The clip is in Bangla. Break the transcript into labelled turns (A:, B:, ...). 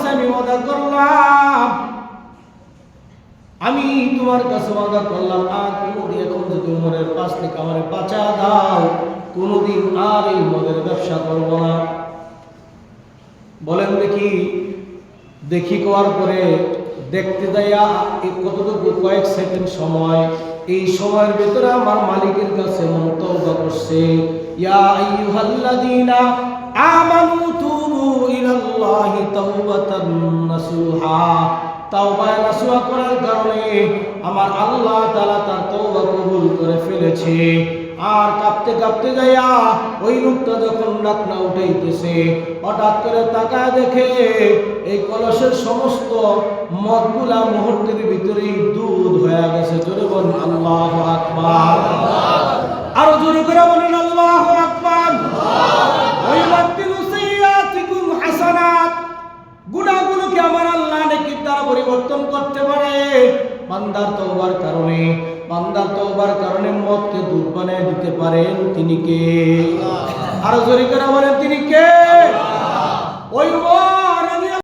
A: কাছে আমি ওয়াদা করলাম, আমি তোমার কাছে ওয়াদা করলাম, আর কোনোদিন এখন যদি উমরের পাশ থেকে আমার বাঁচা দাও, কোনোদিন আর এই মদের ব্যবসা করব না। বলেন দেখি করার পরে দেখতে যাইয়া এই কতটুকু কয়েক সেকেন্ড সময়, এই সময়ের ভিতরে আমার মালিকের কাছে মন তওবা করছে, ইয়া আইয়ুহাল্লাযীনা আমানু তুবু ইলাল্লাহি তাওবাতান নাসুহা। তাওবা নাসুহা করার কারণে আমার আল্লাহ তাআলা তার তওবা কবুল করে ফেলেছে। আর কাঁপতে কাঁপতে যাইয়া ওই লোকটা যখন ডাকনা উঠাইতেছে, হঠাৎ করে তাকায় দেখে এই কলসের সমস্ত মদগুলা মুহূর্তের ভিতরেই দুধ হয়ে গেছে। জোরে বলেন আল্লাহু আকবার। আরো জোরে করে বলেন আল্লাহু আকবার। ওই বাতিলু সাইয়াতিকুম হাসানাত, গুনাহগুলোকে আমার আল্লাহ নেকির দ্বারা পরিবর্তন করতে পারে বান্দার তওবার কারণে। বান্দার তওবার কারণে মদকে দুধ বানিয়ে দিতে পারেন তিনি কে? আরো জোরে করে বলেন তিনি কে? ওই